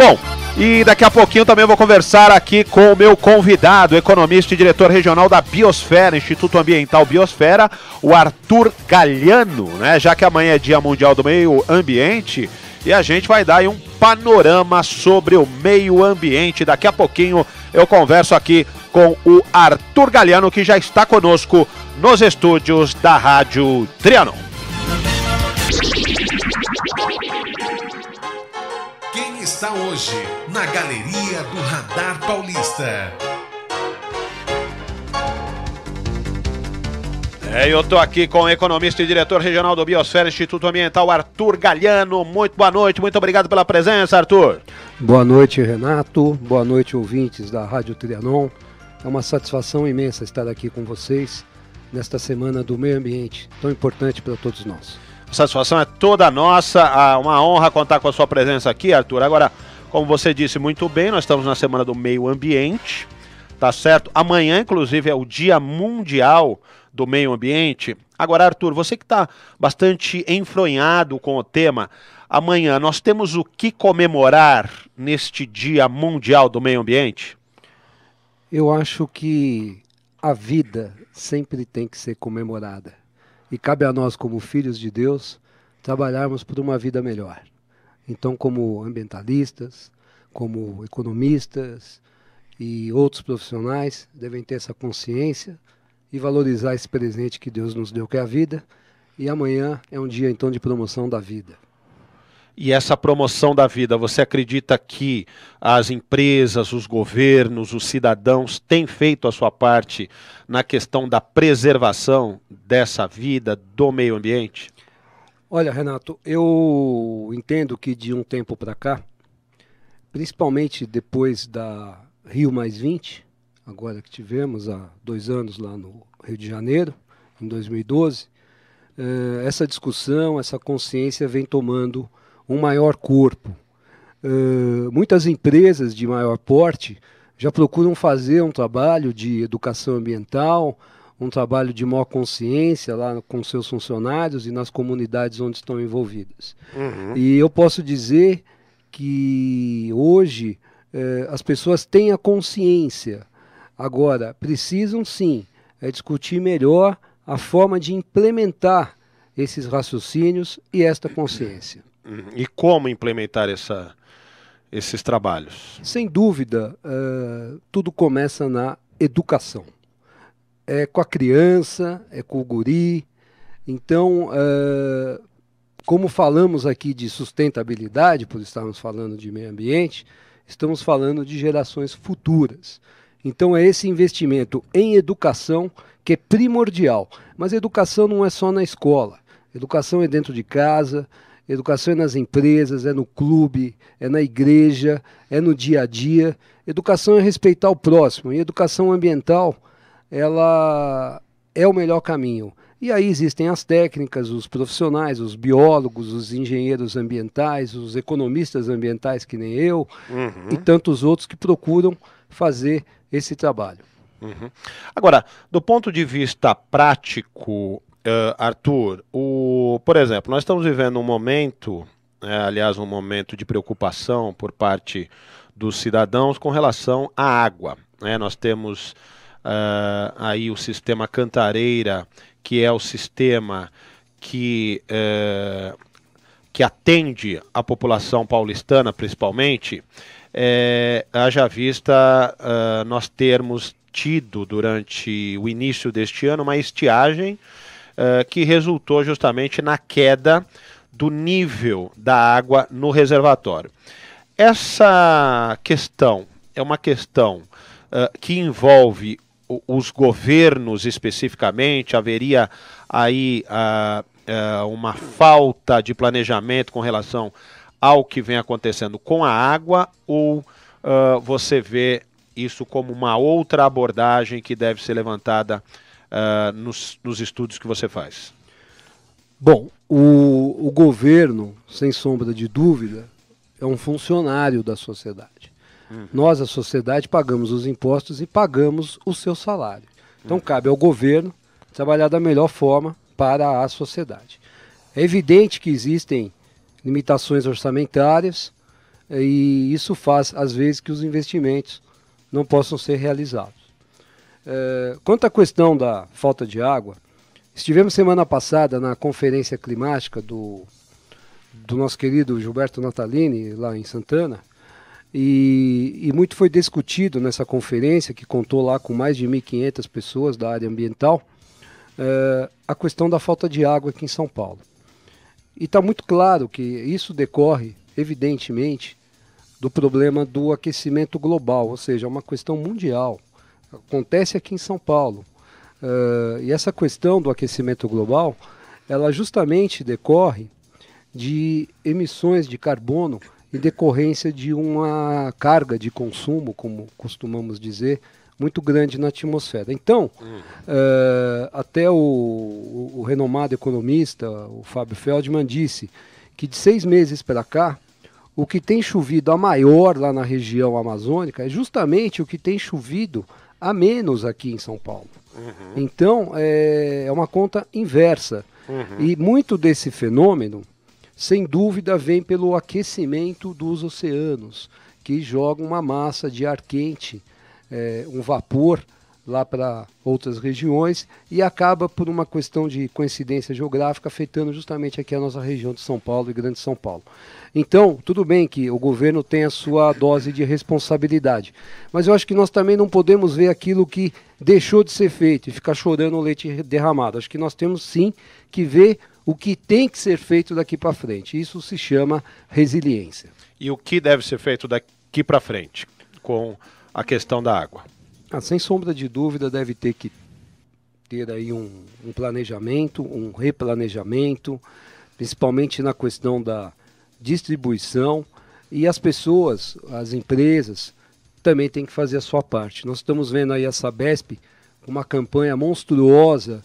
Bom, e daqui a pouquinho também eu vou conversar aqui com o meu convidado, economista e diretor regional da Biosfera, Instituto Ambiental Biosfera, o Arthur Galhano, né? Já que amanhã é Dia Mundial do Meio Ambiente, e a gente vai dar aí um panorama sobre o meio ambiente. Daqui a pouquinho eu converso aqui com o Arthur Galhano, que já está conosco nos estúdios da Rádio Trianon. Quem está hoje na Galeria do Radar Paulista? Eu estou aqui com o economista e diretor regional do Biosfera, Instituto Ambiental, Arthur Galhano. Muito boa noite, muito obrigado pela presença, Arthur. Boa noite, Renato. Boa noite, ouvintes da Rádio Trianon. É uma satisfação imensa estar aqui com vocês nesta Semana do Meio Ambiente, tão importante para todos nós. A satisfação é toda nossa, uma honra contar com a sua presença aqui, Arthur. Agora, como você disse muito bem, nós estamos na Semana do Meio Ambiente, tá certo? Amanhã, inclusive, é o Dia Mundial do Meio Ambiente. Agora, Arthur, você que está bastante enfronhado com o tema, amanhã nós temos o que comemorar neste Dia Mundial do Meio Ambiente? Eu acho que a vida sempre tem que ser comemorada. E cabe a nós, como filhos de Deus, trabalharmos por uma vida melhor. Então, como ambientalistas, como economistas e outros profissionais, devem ter essa consciência e valorizar esse presente que Deus nos deu, que é a vida. E amanhã é um dia, então, de promoção da vida. E essa promoção da vida, você acredita que as empresas, os governos, os cidadãos têm feito a sua parte na questão da preservação dessa vida, do meio ambiente? Olha, Renato, eu entendo que de um tempo para cá, principalmente depois da Rio+20, agora que tivemos há 2 anos lá no Rio de Janeiro, em 2012, essa discussão, essa consciência vem tomando um maior corpo. Muitas empresas de maior porte já procuram fazer um trabalho de educação ambiental, um trabalho de maior consciência lá com seus funcionários e nas comunidades onde estão envolvidas. Uhum. E eu posso dizer que hoje as pessoas têm a consciência. Agora, precisam sim discutir melhor a forma de implementar esses raciocínios e esta consciência. E como implementar esses trabalhos? Sem dúvida, tudo começa na educação. É com a criança, é com o guri. Então, como falamos aqui de sustentabilidade, por estarmos falando de meio ambiente, estamos falando de gerações futuras. Então é esse investimento em educação que é primordial. Mas educação não é só na escola. Educação é dentro de casa, educação é nas empresas, é no clube, é na igreja, é no dia a dia. Educação é respeitar o próximo. E educação ambiental, ela é o melhor caminho. E aí existem as técnicas, os profissionais, os biólogos, os engenheiros ambientais, os economistas ambientais, que nem eu, e tantos outros que procuram fazer esse trabalho. Uhum. Agora, do ponto de vista prático, Arthur, por exemplo, nós estamos vivendo um momento, aliás, um momento de preocupação por parte dos cidadãos com relação à água. Nós temos aí o sistema Cantareira, que é o sistema que atende a população paulistana, principalmente. Haja vista nós termos tido durante o início deste ano uma estiagem que resultou justamente na queda do nível da água no reservatório. Essa questão é uma questão que envolve os governos especificamente. Haveria aí uma falta de planejamento com relação ao que vem acontecendo com a água, ou você vê isso como uma outra abordagem que deve ser levantada nos estudos que você faz? Bom, o governo, sem sombra de dúvida, é um funcionário da sociedade. Nós, a sociedade, pagamos os impostos e pagamos o seu salário. Então cabe ao governo trabalhar da melhor forma para a sociedade. É evidente que existem limitações orçamentárias, e isso faz, às vezes, que os investimentos não possam ser realizados. Quanto à questão da falta de água, estivemos semana passada na conferência climática do nosso querido Gilberto Natalini, lá em Santana, e muito foi discutido nessa conferência, que contou lá com mais de 1.500 pessoas da área ambiental, a questão da falta de água aqui em São Paulo. E está muito claro que isso decorre, evidentemente, do problema do aquecimento global, ou seja, é uma questão mundial. Acontece aqui em São Paulo. E essa questão do aquecimento global, ela justamente decorre de emissões de carbono em decorrência de uma carga de consumo, como costumamos dizer, muito grande na atmosfera. Então, até o renomado economista, o Fábio Feldman, disse que de 6 meses para cá, o que tem chovido a maior lá na região amazônica é justamente o que tem chovido a menos aqui em São Paulo. Então, é uma conta inversa. E muito desse fenômeno, sem dúvida, vem pelo aquecimento dos oceanos, que jogam uma massa de ar quente, um vapor lá para outras regiões e acaba por uma questão de coincidência geográfica afetando justamente aqui a nossa região de São Paulo e Grande São Paulo. Então, tudo bem que o governo tem a sua dose de responsabilidade, mas eu acho que nós também não podemos ver aquilo que deixou de ser feito e ficar chorando o leite derramado. Acho que nós temos sim que ver o que tem que ser feito daqui para frente. Isso se chama resiliência. E o que deve ser feito daqui para frente com a questão da água? Sem sombra de dúvida, deve ter que ter aí um planejamento, um replanejamento, principalmente na questão da distribuição, e as pessoas, as empresas, também têm que fazer a sua parte. Nós estamos vendo aí a Sabesp, uma campanha monstruosa,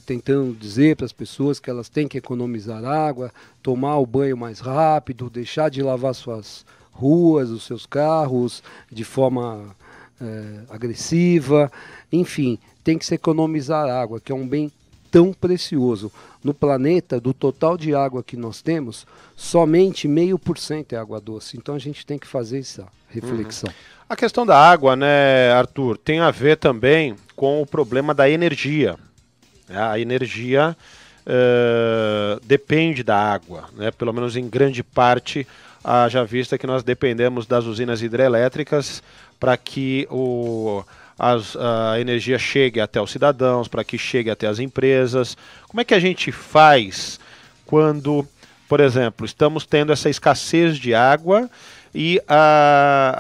tentando dizer para as pessoas que elas têm que economizar água, tomar o banho mais rápido, deixar de lavar suas ruas, os seus carros de forma agressiva, enfim, tem que se economizar água, que é um bem tão precioso. No planeta, do total de água que nós temos, somente 0,5% é água doce. Então a gente tem que fazer essa reflexão. A questão da água, né, Arthur, tem a ver também com o problema da energia. A energia depende da água, né, pelo menos em grande parte, haja vista que nós dependemos das usinas hidrelétricas para que a energia chegue até os cidadãos, para que chegue até as empresas. Como é que a gente faz quando, por exemplo, estamos tendo essa escassez de água e,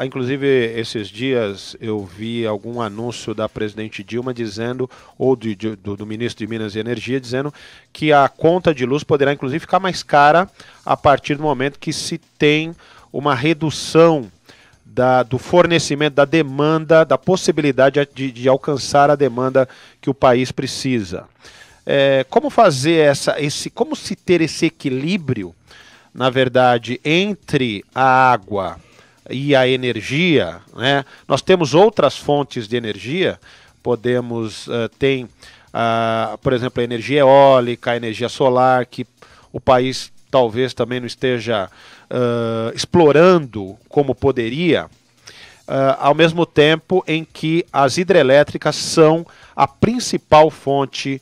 inclusive, esses dias eu vi algum anúncio da presidente Dilma dizendo, ou do ministro de Minas e Energia, dizendo que a conta de luz poderá, inclusive, ficar mais cara a partir do momento que se tem uma redução do fornecimento, da demanda, da possibilidade de alcançar a demanda que o país precisa. Como fazer como se ter esse equilíbrio, na verdade, entre a água e a energia, né? Nós temos outras fontes de energia, por exemplo, a energia eólica, a energia solar, que o país talvez também não esteja explorando como poderia, ao mesmo tempo em que as hidrelétricas são a principal fonte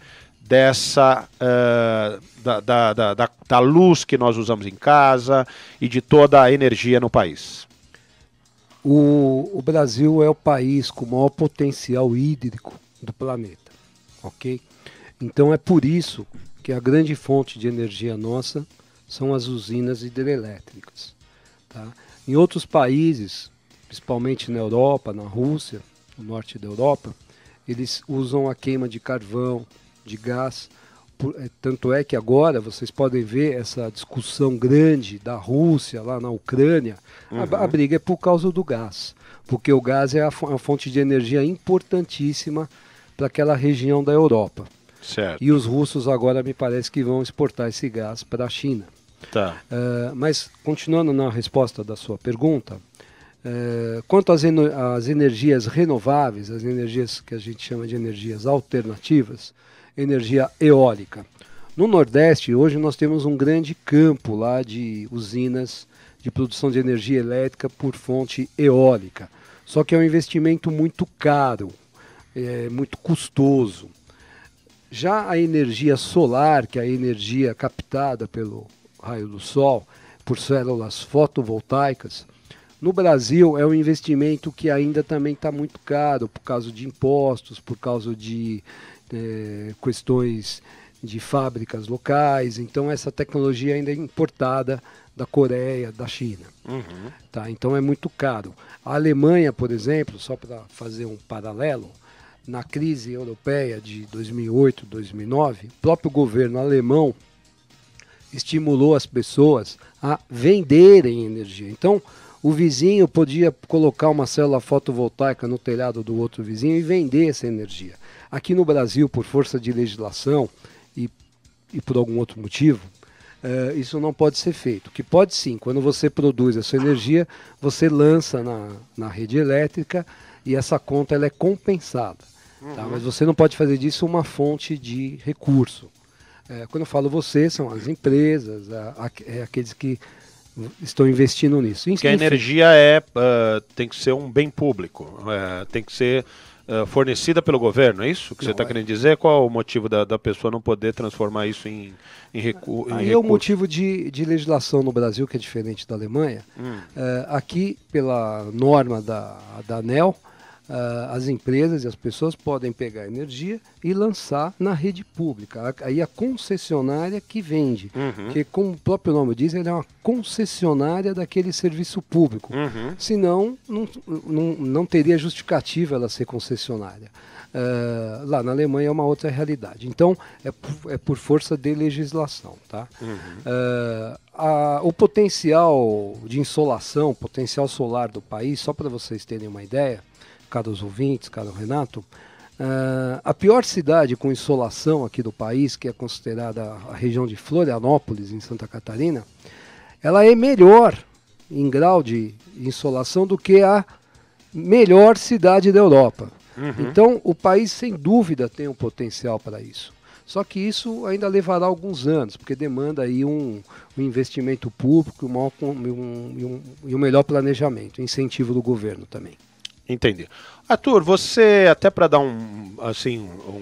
da luz que nós usamos em casa e de toda a energia no país. O Brasil é o país com o maior potencial hídrico do planeta, ok? Então é por isso que a grande fonte de energia nossa são as usinas hidrelétricas. Tá? Em outros países, principalmente na Europa, na Rússia, no norte da Europa, eles usam a queima de carvão, de gás. Tanto é que agora vocês podem ver essa discussão grande da Rússia lá na Ucrânia. A briga é por causa do gás, porque o gás é a fonte de energia importantíssima para aquela região da Europa. Certo. E os russos agora me parece que vão exportar esse gás para a China. Tá. Mas continuando na resposta da sua pergunta, quanto às energias renováveis, as energias que a gente chama de energias alternativas, energia eólica. No Nordeste, hoje nós temos um grande campo lá de usinas de produção de energia elétrica por fonte eólica. Só que é um investimento muito caro, muito custoso. Já a energia solar, que é a energia captada pelo raio do sol, por células fotovoltaicas, no Brasil é um investimento que ainda também está muito caro por causa de impostos, por causa de questões de fábricas locais. Então essa tecnologia ainda é importada da Coreia, da China. Uhum. Tá? Então é muito caro. A Alemanha, por exemplo, só para fazer um paralelo, na crise europeia de 2008, 2009, o próprio governo alemão estimulou as pessoas a venderem energia. Então, o vizinho podia colocar uma célula fotovoltaica no telhado do outro vizinho e vender essa energia. Aqui no Brasil, por força de legislação e por algum outro motivo, isso não pode ser feito. O que pode sim, quando você produz essa energia, você lança na rede elétrica e essa conta ela é compensada. Tá? Mas você não pode fazer disso uma fonte de recurso. Quando eu falo você, são as empresas, aqueles que estão investindo nisso. Porque a energia tem que ser um bem público, tem que ser fornecida pelo governo, é isso que você está querendo dizer? Qual o motivo da pessoa não poder transformar isso em recurso? Aí é o motivo de legislação no Brasil, que é diferente da Alemanha. Aqui, pela norma da ANEEL, as empresas e as pessoas podem pegar energia e lançar na rede pública. Aí a concessionária que vende, que como o próprio nome diz, ela é uma concessionária daquele serviço público. Senão, não teria justificativa ela ser concessionária. Lá na Alemanha é uma outra realidade. Então, é por força de legislação. Tá? O potencial de insolação, o potencial solar do país, só para vocês terem uma ideia, caros ouvintes, caro Renato, a pior cidade com insolação aqui do país, que é considerada a região de Florianópolis, em Santa Catarina, ela é melhor em grau de insolação do que a melhor cidade da Europa. Então, o país, sem dúvida, tem um potencial para isso. Só que isso ainda levará alguns anos, porque demanda aí um investimento público e um melhor planejamento, incentivo do governo também. Entendi. Arthur, você, até para dar um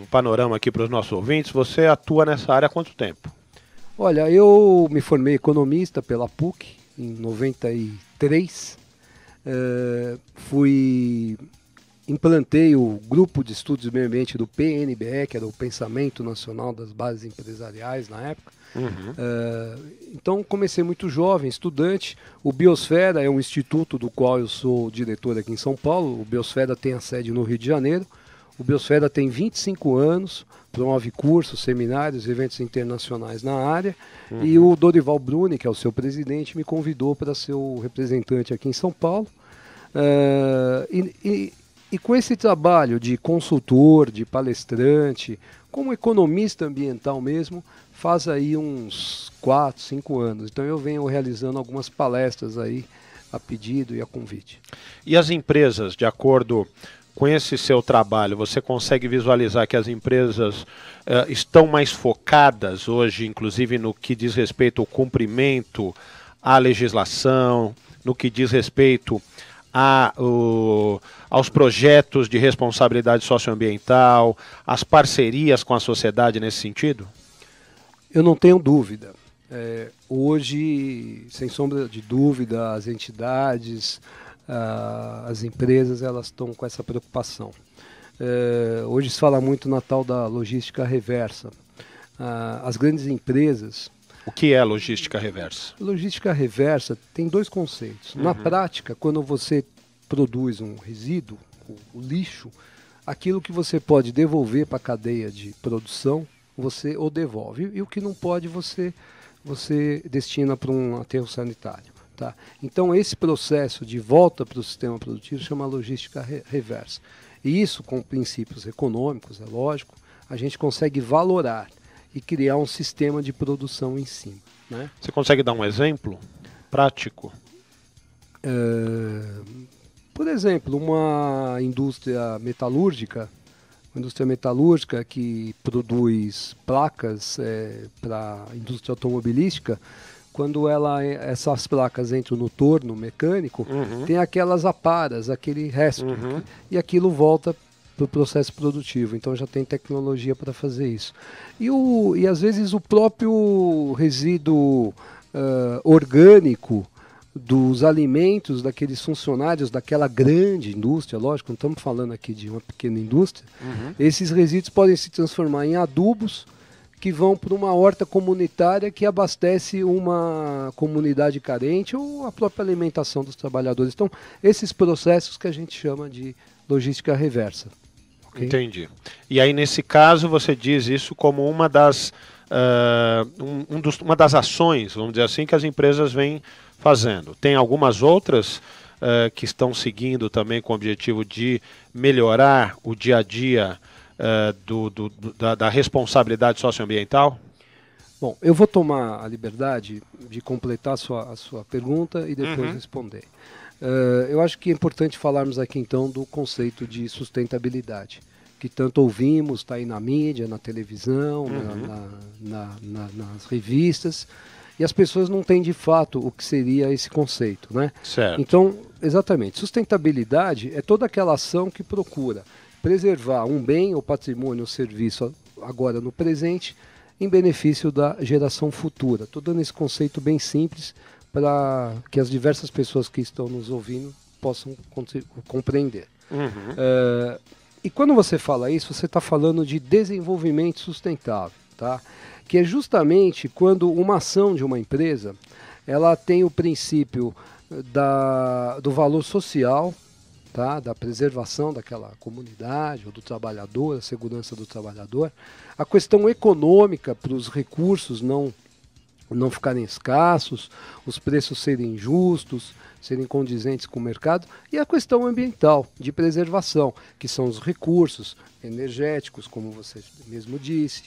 panorama aqui para os nossos ouvintes, você atua nessa área há quanto tempo? Olha, eu me formei economista pela PUC em 93, implantei o grupo de estudos do meio ambiente do PNBE, que era o Pensamento Nacional das Bases Empresariais na época. Então comecei muito jovem, estudante. O Biosfera é um instituto do qual eu sou diretor aqui em São Paulo. O Biosfera tem a sede no Rio de Janeiro. O Biosfera tem 25 anos, promove cursos, seminários, eventos internacionais na área. E o Dorival Bruni, que é o seu presidente, me convidou para ser o representante aqui em São Paulo. E com esse trabalho de consultor, de palestrante, como economista ambiental mesmo, faz aí uns 4, 5 anos. Então eu venho realizando algumas palestras aí a pedido e a convite. E as empresas, de acordo com esse seu trabalho, você consegue visualizar que as empresas estão mais focadas hoje, inclusive no que diz respeito ao cumprimento à legislação, no que diz respeito aos projetos de responsabilidade socioambiental, às parcerias com a sociedade nesse sentido? Eu não tenho dúvida. Hoje, sem sombra de dúvida, as entidades, as empresas, elas estão com essa preocupação. Hoje se fala muito na tal da logística reversa. As grandes empresas... O que é logística reversa? Logística reversa tem dois conceitos. Na prática, quando você produz um resíduo, o lixo, aquilo que você pode devolver para a cadeia de produção, você o devolve. E o que não pode, você destina para um aterro sanitário. Tá? Então, esse processo de volta para o sistema produtivo chama logística reversa. E isso, com princípios econômicos, é lógico, a gente consegue valorar e criar um sistema de produção em cima. Né? Você consegue dar um exemplo prático? Por exemplo, uma indústria metalúrgica que produz placas para a indústria automobilística, quando essas placas entram no torno mecânico, tem aquelas aparas, aquele resto, e aquilo volta para o processo produtivo. Então já tem tecnologia para fazer isso. E às vezes o próprio resíduo orgânico dos alimentos daqueles funcionários daquela grande indústria, lógico, não estamos falando aqui de uma pequena indústria, esses resíduos podem se transformar em adubos que vão para uma horta comunitária que abastece uma comunidade carente ou a própria alimentação dos trabalhadores. Então, esses processos que a gente chama de logística reversa. Okay? Entendi. E aí, nesse caso, você diz isso como uma das, uma das ações, vamos dizer assim, que as empresas vêm fazendo. Tem algumas outras que estão seguindo também com o objetivo de melhorar o dia a dia da responsabilidade socioambiental? Bom, eu vou tomar a liberdade de completar a sua pergunta e depois responder. Eu acho que é importante falarmos aqui então do conceito de sustentabilidade, que tanto ouvimos, está aí na mídia, na televisão, nas revistas, e as pessoas não têm de fato o que seria esse conceito, né? Certo. Então, exatamente, sustentabilidade é toda aquela ação que procura preservar um bem ou patrimônio ou serviço agora no presente em benefício da geração futura. Estou dando esse conceito bem simples para que as diversas pessoas que estão nos ouvindo possam compreender. E quando você fala isso, você está falando de desenvolvimento sustentável, tá? Que é justamente quando uma ação de uma empresa ela tem o princípio do valor social, tá? Da preservação daquela comunidade ou do trabalhador, a segurança do trabalhador, a questão econômica para os recursos não ficarem escassos, os preços serem justos, serem condizentes com o mercado, e a questão ambiental, de preservação, que são os recursos energéticos, como você mesmo disse,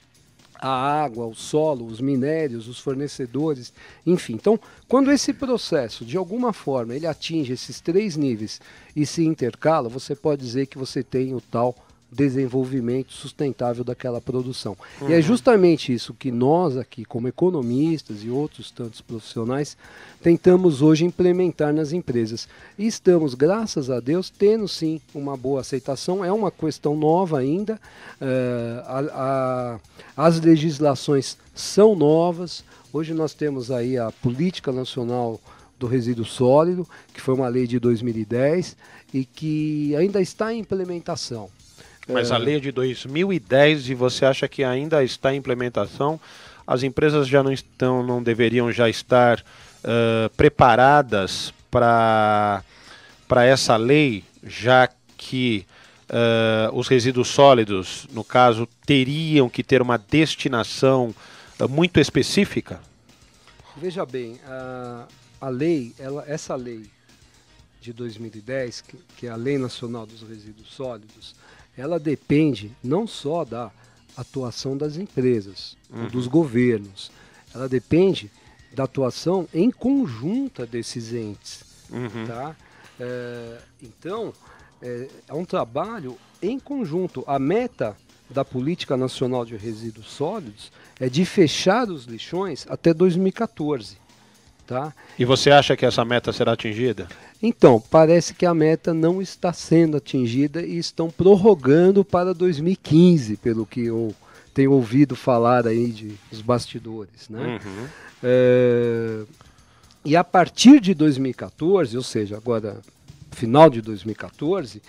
a água, o solo, os minérios, os fornecedores, enfim. Então, quando esse processo, de alguma forma, ele atinge esses 3 níveis e se intercala, você pode dizer que você tem o tal desenvolvimento sustentável daquela produção. E é justamente isso que nós aqui, como economistas e outros tantos profissionais, tentamos hoje implementar nas empresas. E estamos, graças a Deus, tendo sim uma boa aceitação. É uma questão nova ainda, as legislações são novas. Hoje nós temos aí a Política Nacional do Resíduo Sólido, que foi uma lei de 2010 e que ainda está em implementação. Mas a lei é de 2010 e você acha que ainda está em implementação? As empresas já não deveriam já estar preparadas para essa lei, já que os resíduos sólidos, no caso, teriam que ter uma destinação muito específica? Veja bem, a lei, essa lei de 2010, que é a Lei Nacional dos Resíduos Sólidos, ela depende não só da atuação das empresas, dos governos, ela depende da atuação em conjunta desses entes. Tá? Então, é um trabalho em conjunto. A meta da Política Nacional de Resíduos Sólidos é de fechar os lixões até 2014. Tá? E você acha que essa meta será atingida? Então, parece que a meta não está sendo atingida e estão prorrogando para 2015, pelo que eu tenho ouvido falar aí dos bastidores, né? E a partir de 2014, ou seja, agora final de 2014,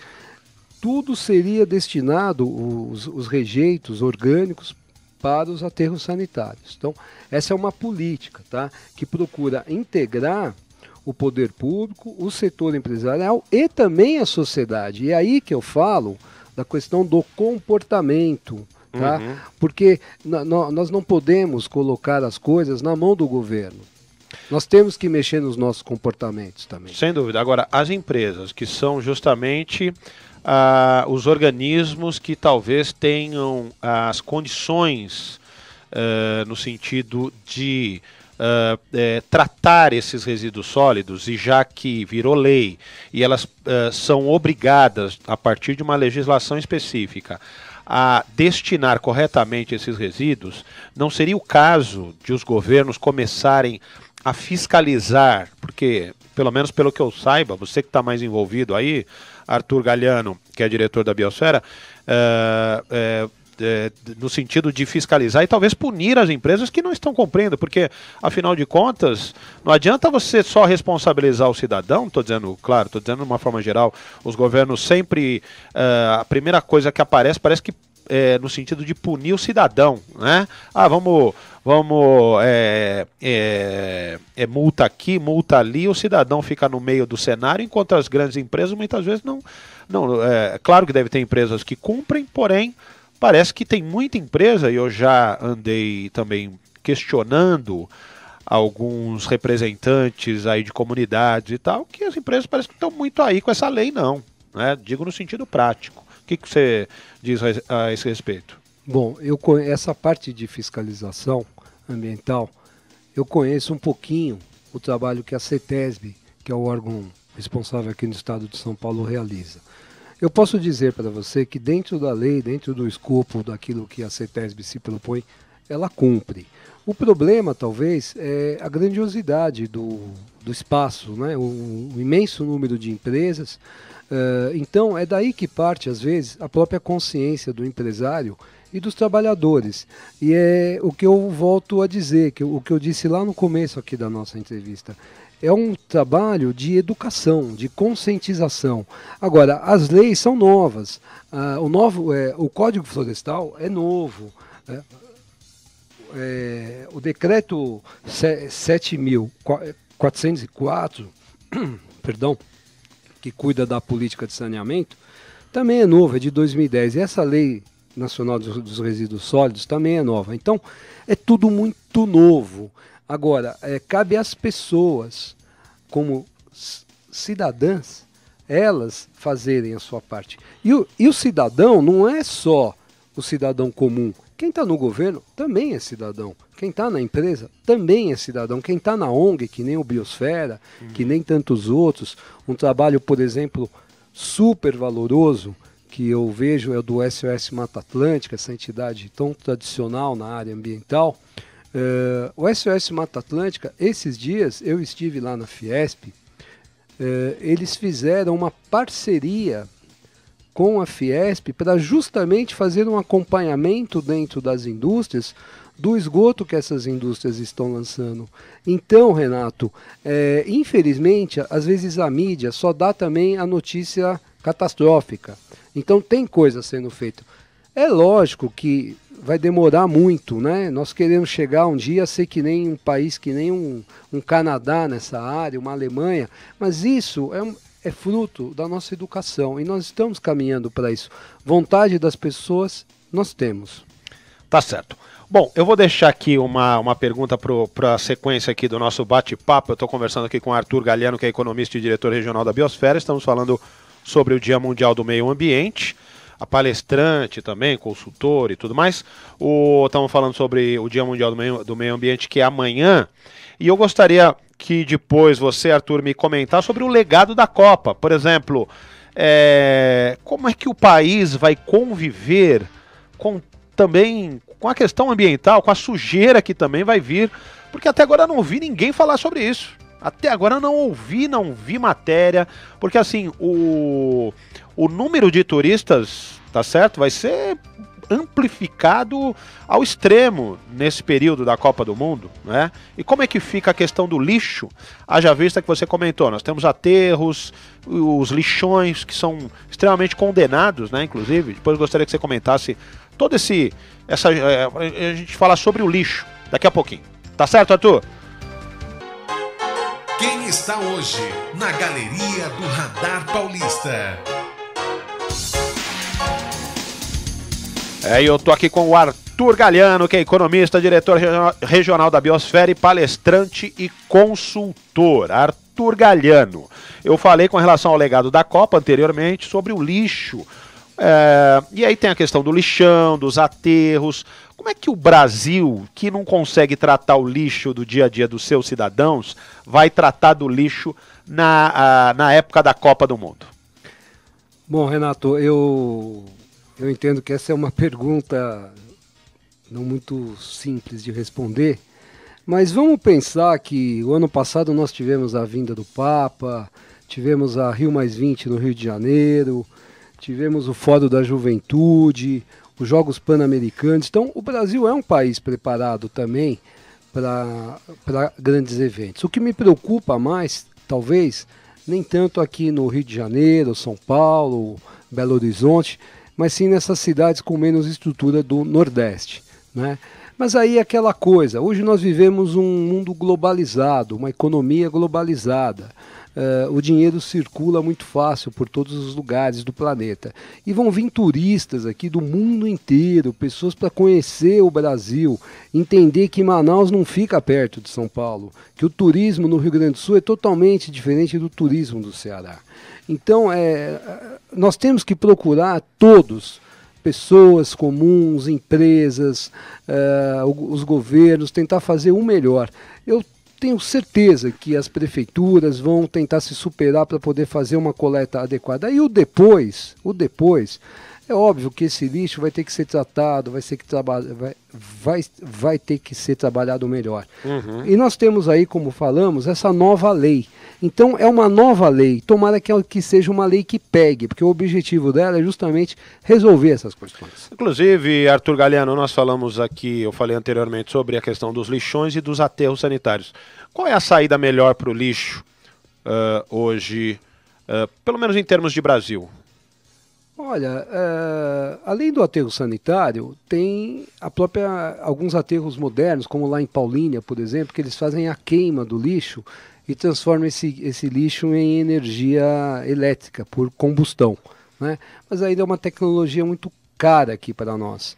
tudo seria destinado, os rejeitos orgânicos, para os aterros sanitários. Então, essa é uma política, tá, que procura integrar o poder público, o setor empresarial e também a sociedade. E é aí que eu falo da questão do comportamento, tá? Porque nós não podemos colocar as coisas na mão do governo. Nós temos que mexer nos nossos comportamentos também. Sem dúvida. Agora, as empresas, que são justamente os organismos que talvez tenham as condições no sentido de tratar esses resíduos sólidos, e já que virou lei e elas são obrigadas, a partir de uma legislação específica, a destinar corretamente esses resíduos, não seria o caso de os governos começarem a fiscalizar, porque, pelo menos pelo que eu saiba, você que está mais envolvido aí, Arthur Galhano, que é diretor da Biosfera, no sentido de fiscalizar e talvez punir as empresas que não estão cumprindo, porque, afinal de contas, não adianta você só responsabilizar o cidadão, estou dizendo de uma forma geral, os governos sempre, a primeira coisa que aparece, parece que no sentido de punir o cidadão, né? Vamos multa aqui, multa ali, o cidadão fica no meio do cenário, enquanto as grandes empresas muitas vezes não, claro que deve ter empresas que cumprem, porém parece que tem muita empresa, e eu já andei também questionando alguns representantes aí de comunidades e tal, que as empresas parecem que estão muito aí com essa lei não, né? Digo no sentido prático. O que você diz a esse respeito? Bom, essa parte de fiscalização ambiental, eu conheço um pouquinho o trabalho que a CETESB, que é o órgão responsável aqui no estado de São Paulo, realiza. Eu posso dizer para você que dentro da lei, dentro do escopo daquilo que a CETESB se propõe, ela cumpre. O problema, talvez, é a grandiosidade do espaço, né? O imenso número de empresas. Então, é daí que parte, às vezes, a própria consciência do empresário e dos trabalhadores. E é o que eu volto a dizer, o que eu disse lá no começo aqui da nossa entrevista. É um trabalho de educação, de conscientização. Agora, as leis são novas. O Código Florestal é novo. O decreto 7.404, perdão, que cuida da política de saneamento, também é novo, é de 2010. E essa lei nacional dos resíduos sólidos também é nova. Então, é tudo muito novo. Agora, cabe às pessoas, como cidadãs, elas fazerem a sua parte. E o cidadão não é só o cidadão comum. Quem está no governo também é cidadão. Quem está na empresa também é cidadão. Quem está na ONG, que nem o Biosfera, que nem tantos outros, um trabalho, por exemplo, super valoroso, que eu vejo é o do SOS Mata Atlântica, essa entidade tão tradicional na área ambiental. O SOS Mata Atlântica, esses dias eu estive lá na Fiesp, eles fizeram uma parceria com a Fiesp para justamente fazer um acompanhamento dentro das indústrias do esgoto que essas indústrias estão lançando. Então, Renato, infelizmente, às vezes a mídia só dá também a notícia catastrófica. Então tem coisa sendo feita. É lógico que vai demorar muito, né? Nós queremos chegar um dia a ser que nem um país, que nem um Canadá nessa área, uma Alemanha, mas isso é fruto da nossa educação e nós estamos caminhando para isso. Vontade das pessoas, nós temos. Tá certo. Bom, eu vou deixar aqui uma pergunta para a sequência aqui do nosso bate-papo. Eu estou conversando aqui com o Arthur Galhano, que é economista e diretor regional da Biosfera. Estamos falando sobre o Dia Mundial do Meio Ambiente. A palestrante também, consultor e tudo mais. Estamos falando sobre o Dia Mundial do Meio Ambiente, que é amanhã. E eu gostaria que depois você, Arthur, me comentar sobre o legado da Copa. Por exemplo, como é que o país vai conviver também com a questão ambiental, com a sujeira que também vai vir, porque até agora eu não ouvi ninguém falar sobre isso. Até agora eu não vi matéria, porque assim, o número de turistas, tá certo, vai ser amplificado ao extremo nesse período da Copa do Mundo, né? E como é que fica a questão do lixo? Haja vista que você comentou, nós temos aterros, os lixões que são extremamente condenados, né? Inclusive, depois eu gostaria que você comentasse todo a gente fala sobre o lixo daqui a pouquinho. Tá certo, Arthur? Quem está hoje na Galeria do Radar Paulista? Eu tô aqui com o Arthur Galhano, que é economista, diretor regional da Biosfera e palestrante e consultor. Arthur Galhano. Eu falei com relação ao legado da Copa anteriormente sobre o lixo. E aí tem a questão do lixão, dos aterros. Como é que o Brasil, que não consegue tratar o lixo do dia a dia dos seus cidadãos, vai tratar do lixo na época da Copa do Mundo? Bom, Renato, eu entendo que essa é uma pergunta não muito simples de responder, Mas vamos pensar que o ano passado nós tivemos a vinda do Papa, tivemos a Rio+20 no Rio de Janeiro, tivemos o Fórum da Juventude, os Jogos Pan-Americanos. Então, o Brasil é um país preparado também para grandes eventos. O que me preocupa mais, talvez, nem tanto aqui no Rio de Janeiro, São Paulo, Belo Horizonte, mas sim nessas cidades com menos estrutura do Nordeste, né? Mas aí é aquela coisa, hoje nós vivemos um mundo globalizado, uma economia globalizada. O dinheiro circula muito fácil por todos os lugares do planeta. E vão vir turistas aqui do mundo inteiro, pessoas para conhecer o Brasil, entender que Manaus não fica perto de São Paulo, que o turismo no Rio Grande do Sul é totalmente diferente do turismo do Ceará. Então, nós temos que procurar todos, pessoas comuns, empresas, os governos, tentar fazer o melhor. Eu tenho certeza que as prefeituras vão tentar se superar para poder fazer uma coleta adequada. E o depois, é óbvio que esse lixo vai ter que ser tratado, vai ter que ser trabalhado melhor. Uhum. E nós temos aí, como falamos, essa nova lei. Então é uma nova lei, tomara que seja uma lei que pegue, porque o objetivo dela é justamente resolver essas questões. Inclusive, Arthur Galiano, nós falamos aqui, eu falei anteriormente sobre a questão dos lixões e dos aterros sanitários. Qual é a saída melhor para o lixo hoje, pelo menos em termos de Brasil? Olha, além do aterro sanitário, tem alguns aterros modernos, como lá em Paulínia, por exemplo, que eles fazem a queima do lixo e transformam esse lixo em energia elétrica por combustão, né? Mas ainda é uma tecnologia muito cara aqui para nós.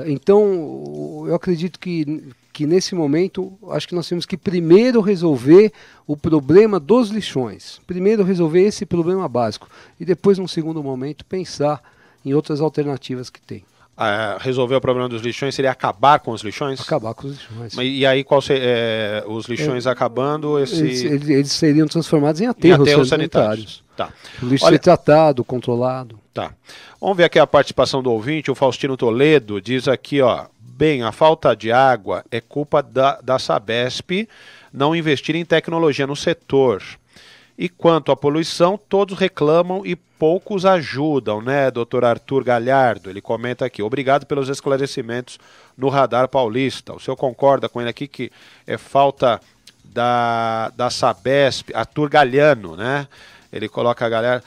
Então, eu acredito que nesse momento, acho que nós temos que primeiro resolver o problema dos lixões. Primeiro resolver esse problema básico. E depois, num segundo momento, pensar em outras alternativas que tem. Resolver o problema dos lixões seria acabar com os lixões? Acabar com os lixões. E aí, os lixões acabando, eles seriam transformados em aterros sanitários. Tá. O lixo ser tratado, controlado. Tá. Vamos ver aqui a participação do ouvinte. O Faustino Toledo diz aqui, ó: bem, a falta de água é culpa da Sabesp não investir em tecnologia no setor. E quanto à poluição, todos reclamam e poucos ajudam, né, doutor Arthur Galhardo? Ele comenta aqui: obrigado pelos esclarecimentos no Radar Paulista. O senhor concorda com ele aqui que é falta da Sabesp, Arthur Galiano, né? Ele coloca a galera,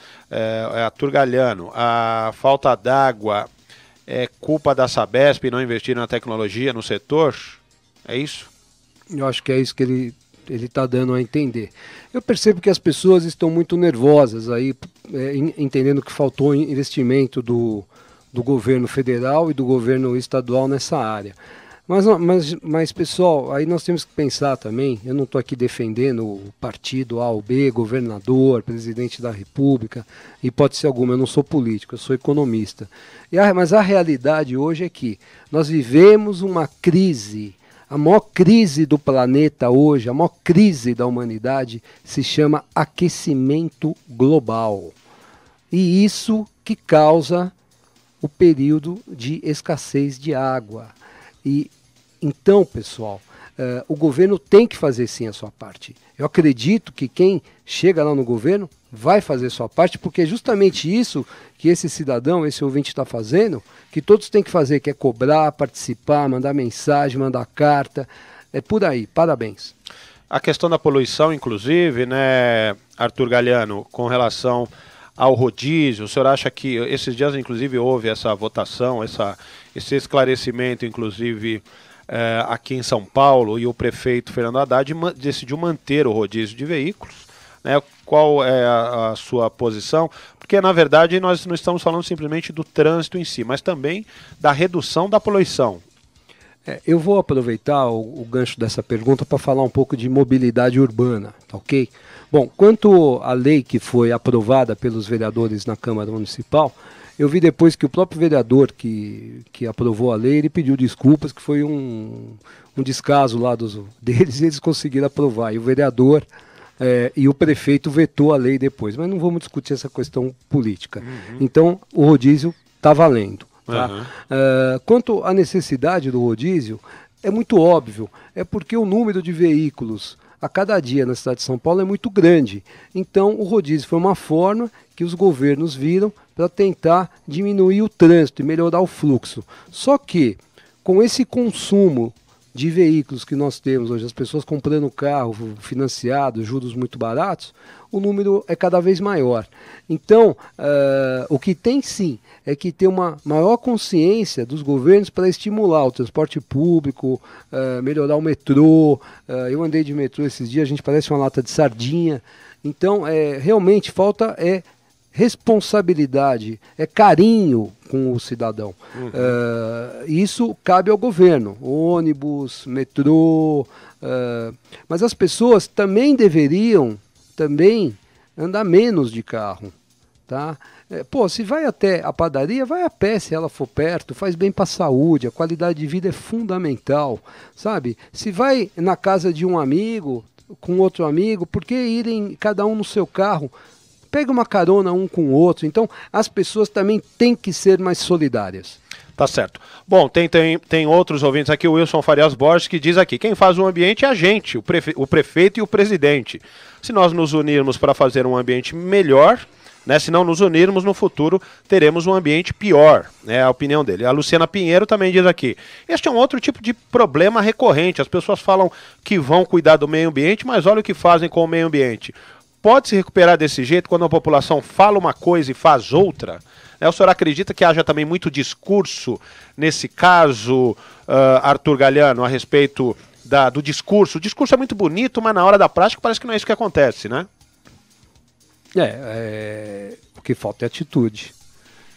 Arthur Galiano, a falta d'água é culpa da Sabesp não investir na tecnologia no setor? É isso? Eu acho que é isso que ele está dando a entender. Eu percebo que as pessoas estão muito nervosas aí, entendendo que faltou investimento do governo federal e do governo estadual nessa área. Mas, pessoal, aí nós temos que pensar também, eu não estou aqui defendendo o partido A ou B, governador, presidente da República, hipótese alguma, eu não sou político, eu sou economista. Mas a realidade hoje é que nós vivemos uma crise, a maior crise do planeta hoje, a maior crise da humanidade se chama aquecimento global. E isso que causa o período de escassez de água. Então, pessoal, o governo tem que fazer sim a sua parte. Eu acredito que quem chega lá no governo vai fazer a sua parte, porque é justamente isso que esse cidadão, esse ouvinte está fazendo, que todos têm que fazer, que é cobrar, participar, mandar mensagem, mandar carta. É por aí. Parabéns. A questão da poluição, inclusive, né, Arthur Galiano, com relação ao rodízio, o senhor acha que esses dias, inclusive, houve essa votação, esse esclarecimento, inclusive, aqui em São Paulo, e o prefeito Fernando Haddad decidiu manter o rodízio de veículos, né? Qual é a sua posição? Porque, na verdade, nós não estamos falando simplesmente do trânsito em si, mas também da redução da poluição. Eu vou aproveitar o gancho dessa pergunta para falar um pouco de mobilidade urbana, tá ok? Bom, quanto à lei que foi aprovada pelos vereadores na Câmara Municipal, eu vi depois que o próprio vereador que aprovou a lei, ele pediu desculpas, que foi um descaso lá deles, e eles conseguiram aprovar. E o vereador e o prefeito vetou a lei depois. Mas não vamos discutir essa questão política. Uhum. Então, o rodízio está valendo. Tá? Uhum. Quanto à necessidade do rodízio, é muito óbvio, é porque o número de veículos a cada dia na cidade de São Paulo é muito grande. Então o rodízio foi uma forma que os governos viram para tentar diminuir o trânsito e melhorar o fluxo. Só que com esse consumo de veículos que nós temos hoje, as pessoas comprando carro financiado, juros muito baratos, o número é cada vez maior. Então, o que tem sim é que ter uma maior consciência dos governos para estimular o transporte público, melhorar o metrô. Eu andei de metrô esses dias, a gente parece uma lata de sardinha. Então, realmente falta responsabilidade, carinho com o cidadão. Isso cabe ao governo, ônibus, metrô, mas as pessoas também deveriam andar menos de carro, tá? Se vai até a padaria, vai a pé se ela for perto, faz bem para a saúde, a qualidade de vida é fundamental, sabe? Se vai na casa de um amigo, com outro amigo, por que irem cada um no seu carro? Pega uma carona um com o outro. Então, as pessoas também têm que ser mais solidárias. Tá certo. Bom, tem outros ouvintes aqui, o Wilson Farias Borges, que diz aqui, quem faz o ambiente é a gente, o prefeito e o presidente. Se nós nos unirmos para fazer um ambiente melhor, né, se não nos unirmos, no futuro teremos um ambiente pior, é a opinião dele. A Luciana Pinheiro também diz aqui, este é um outro tipo de problema recorrente, as pessoas falam que vão cuidar do meio ambiente, mas olha o que fazem com o meio ambiente. Pode se recuperar desse jeito quando a população fala uma coisa e faz outra? O senhor acredita que haja também muito discurso nesse caso, Arthur Galhano, a respeito do discurso? O discurso é muito bonito, mas na hora da prática parece que não é isso que acontece, né? O que falta é atitude.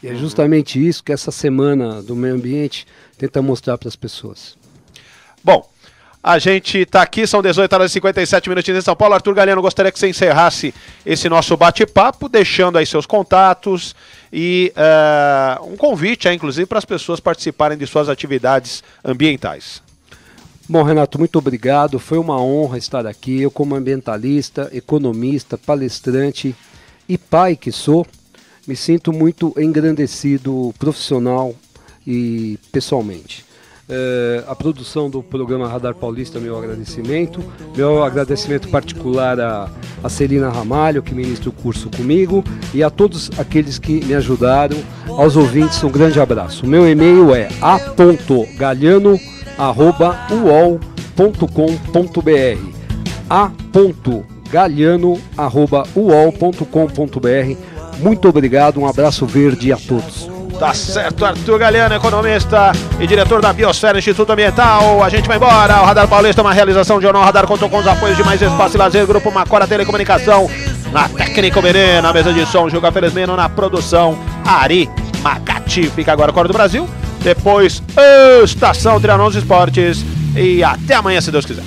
E é justamente isso que essa semana do meio ambiente tenta mostrar para as pessoas. Bom, a gente está aqui, são 18h57 em São Paulo. Arthur Galhano, gostaria que você encerrasse esse nosso bate-papo, deixando aí seus contatos e um convite, inclusive, para as pessoas participarem de suas atividades ambientais. Bom, Renato, muito obrigado. Foi uma honra estar aqui. Eu, como ambientalista, economista, palestrante e pai que sou, me sinto muito engrandecido profissional e pessoalmente. A produção do programa Radar Paulista, meu agradecimento particular a Celina Ramalho, que ministra o curso comigo, e a todos aqueles que me ajudaram. Aos ouvintes, um grande abraço. O meu e-mail é a.galhano@uol.com.br a.galhano@uol.com.br. Muito obrigado, um abraço verde a todos. Tá certo, Arthur Galhano, economista e diretor da Biosfera Instituto Ambiental. A gente vai embora. O Radar Paulista é uma realização de Jornal Radar, contou com os apoios de Mais Espaço e Lazer, Grupo Macora Telecomunicação, na técnica Oberê, na mesa de som, Juca Felizmino, na produção, Ari Magatti. Fica agora Cor do Brasil, depois Estação Trianon dos Esportes e até amanhã, se Deus quiser.